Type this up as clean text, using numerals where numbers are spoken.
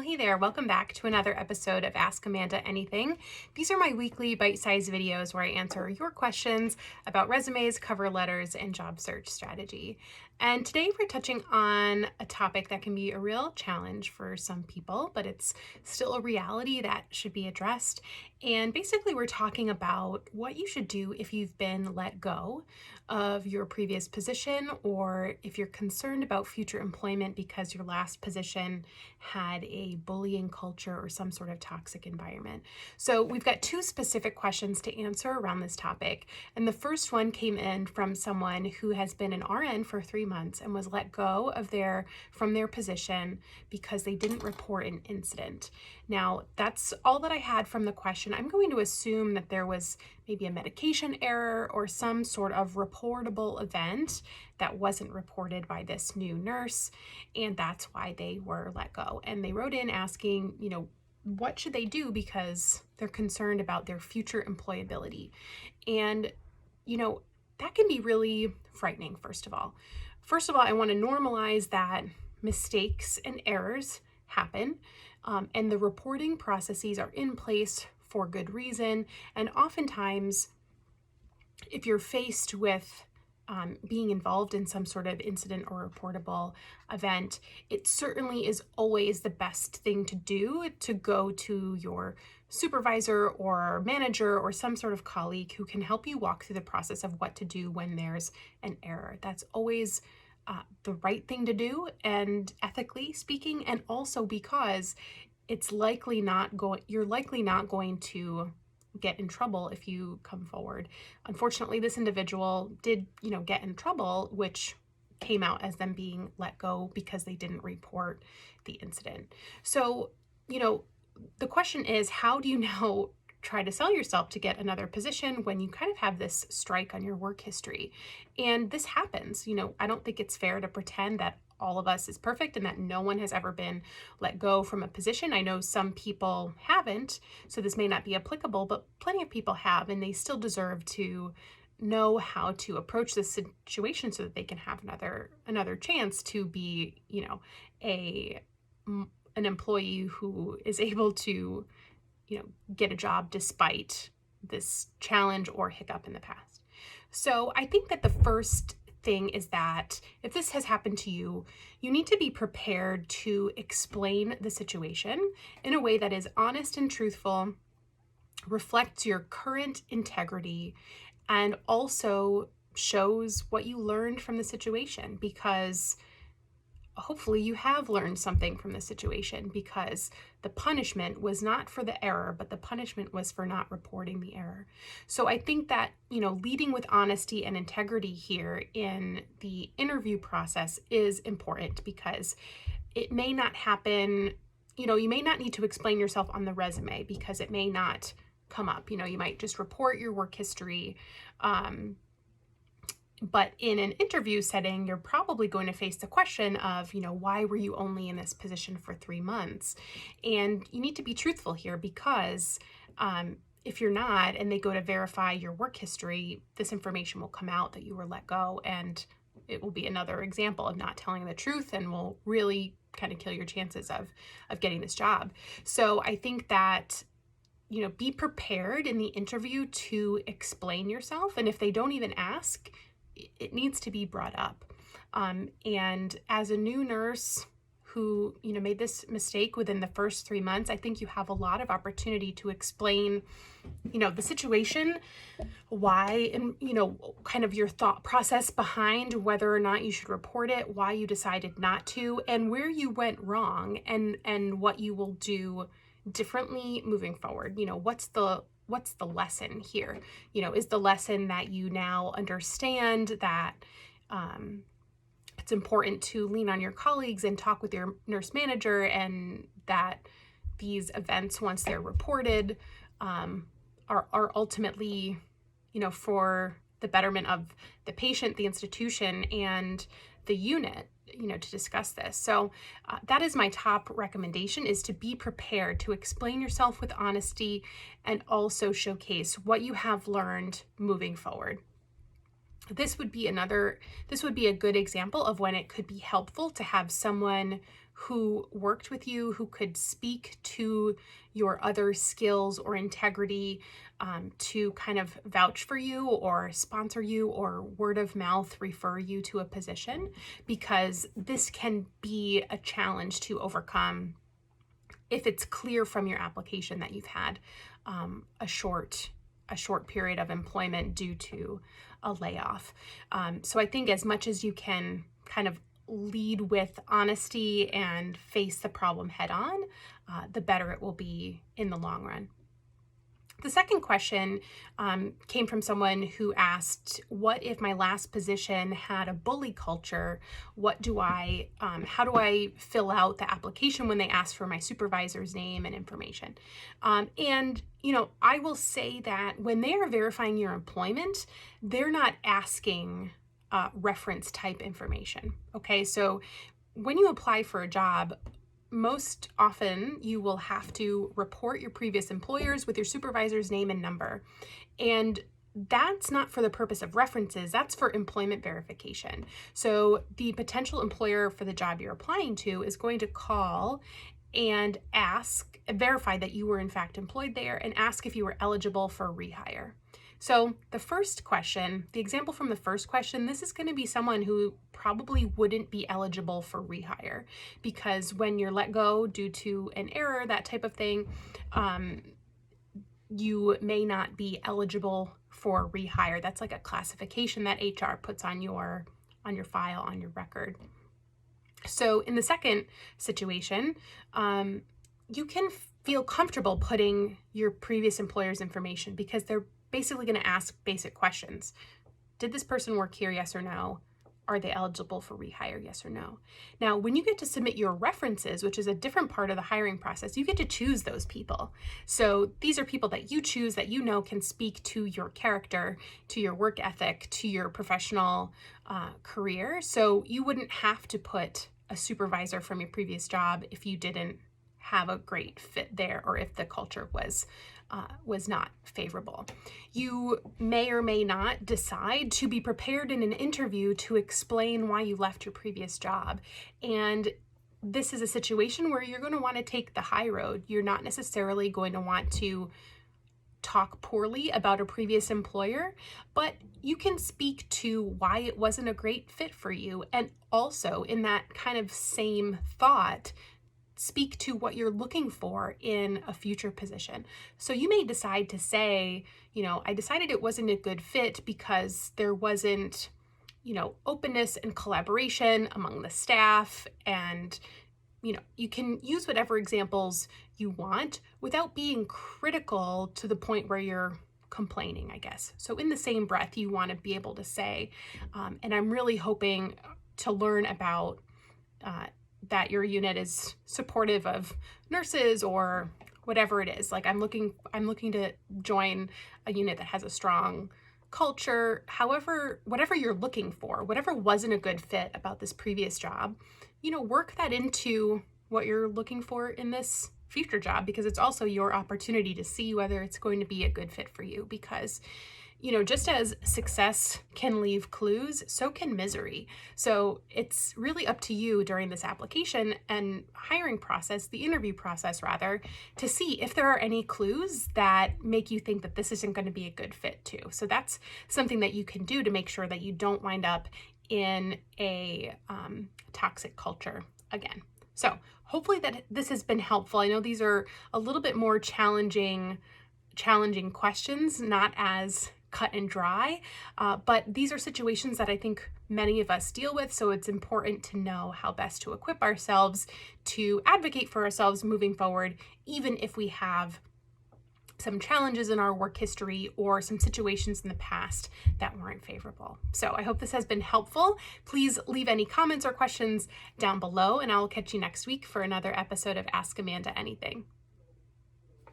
hey there, welcome back to another episode of Ask Amanda Anything. These are my weekly bite-sized videos where I answer your questions about resumes, cover letters, and job search strategy. And today we're touching on a topic that can be a real challenge for some people, but it's still a reality that should be addressed. And basically we're talking about what you should do if you've been let go of your previous position, or if you're concerned about future employment because your last position had a bullying culture or some sort of toxic environment. So we've got two specific questions to answer around this topic. And the first one came in from someone who has been an RN for 3 months and was let go of from their position because they didn't report an incident. Now, that's all that I had from the question. I'm going to assume that there was maybe a medication error or some sort of reportable event that wasn't reported by this new nurse, and that's why they were let go. And they wrote in asking, what should they do because they're concerned about their future employability. And, that can be really frightening, first of all. First of all, I want to normalize that mistakes and errors happen, and the reporting processes are in place for good reason. And oftentimes, if you're faced with being involved in some sort of incident or reportable event, it certainly is always the best thing to do to go to your supervisor or manager or some sort of colleague who can help you walk through the process of what to do when there's an error. That's always the right thing to do, and ethically speaking, and also because you're likely not going to get in trouble if you come forward. Unfortunately, this individual did, get in trouble, which came out as them being let go because they didn't report the incident. So, the question is, how do you now try to sell yourself to get another position when you kind of have this strike on your work history? And this happens. I don't think it's fair to pretend that all of us is perfect and that no one has ever been let go from a position. I know some people haven't, so this may not be applicable, but plenty of people have, and they still deserve to know how to approach this situation so that they can have another chance to be, an employee who is able to, get a job despite this challenge or hiccup in the past. So I think that the first thing is that if this has happened to you, you need to be prepared to explain the situation in a way that is honest and truthful, reflects your current integrity, and also shows what you learned from the situation, because hopefully you have learned something from the situation, because the punishment was not for the error, but the punishment was for not reporting the error. So I think that, leading with honesty and integrity here in the interview process is important, because it may not happen, you may not need to explain yourself on the resume because it may not come up. You might just report your work history. But in an interview setting, you're probably going to face the question of, why were you only in this position for 3 months? And you need to be truthful here, because if you're not, and they go to verify your work history, this information will come out that you were let go, and it will be another example of not telling the truth and will really kind of kill your chances of getting this job. So I think that, be prepared in the interview to explain yourself. And if they don't even ask, it needs to be brought up. And as a new nurse who, made this mistake within the first 3 months, I think you have a lot of opportunity to explain, the situation, why, and, kind of your thought process behind whether or not you should report it, why you decided not to, and where you went wrong, and what you will do differently moving forward. What's the lesson here? Is the lesson that you now understand that it's important to lean on your colleagues and talk with your nurse manager, and that these events, once they're reported, are ultimately, for the betterment of the patient, the institution, and the unit, to discuss this. So that is my top recommendation, is to be prepared to explain yourself with honesty and also showcase what you have learned moving forward. This would be a good example of when it could be helpful to have someone who worked with you, who could speak to your other skills or integrity, to kind of vouch for you or sponsor you or word of mouth refer you to a position, because this can be a challenge to overcome if it's clear from your application that you've had a short period of employment due to a layoff. So I think as much as you can kind of lead with honesty and face the problem head on, the better it will be in the long run. The second question came from someone who asked, what if my last position had a bully culture? How do I fill out the application when they ask for my supervisor's name and information? And, I will say that when they are verifying your employment, they're not asking reference type information. Okay, so when you apply for a job, most often you will have to report your previous employers with your supervisor's name and number. And that's not for the purpose of references, that's for employment verification. So the potential employer for the job you're applying to is going to call and verify that you were in fact employed there and ask if you were eligible for rehire. So the first question, the example from the first question, this is going to be someone who probably wouldn't be eligible for rehire, because when you're let go due to an error, that type of thing, you may not be eligible for rehire. That's like a classification that HR puts on your file, on your record. So in the second situation, you can feel comfortable putting your previous employer's information, because they're basically going to ask basic questions. Did this person work here? Yes or no? Are they eligible for rehire? Yes or no? Now, when you get to submit your references, which is a different part of the hiring process, you get to choose those people. So these are people that you choose that can speak to your character, to your work ethic, to your professional career. So you wouldn't have to put a supervisor from your previous job if you didn't have a great fit there, or if the culture was not favorable. You may or may not decide to be prepared in an interview to explain why you left your previous job. And this is a situation where you're going to want to take the high road. You're not necessarily going to want to talk poorly about a previous employer, but you can speak to why it wasn't a great fit for you. And also, in that kind of same thought, speak to what you're looking for in a future position. So you may decide to say, I decided it wasn't a good fit because there wasn't, openness and collaboration among the staff. And, you can use whatever examples you want without being critical to the point where you're complaining, I guess. So in the same breath, you want to be able to say, and I'm really hoping to learn about that your unit is supportive of nurses or whatever it is. Like I'm looking to join a unit that has a strong culture. However, whatever you're looking for, whatever wasn't a good fit about this previous job, work that into what you're looking for in this future job, because it's also your opportunity to see whether it's going to be a good fit for you. Because just as success can leave clues, so can misery. So it's really up to you during this application and hiring process, the interview process rather, to see if there are any clues that make you think that this isn't going to be a good fit too. So that's something that you can do to make sure that you don't wind up in a toxic culture again. So hopefully that this has been helpful. I know these are a little bit more challenging questions, not as cut and dry, but these are situations that I think many of us deal with, so it's important to know how best to equip ourselves to advocate for ourselves moving forward, even if we have some challenges in our work history or some situations in the past that weren't favorable. So I hope this has been helpful. Please leave any comments or questions down below, and I'll catch you next week for another episode of Ask Amanda Anything.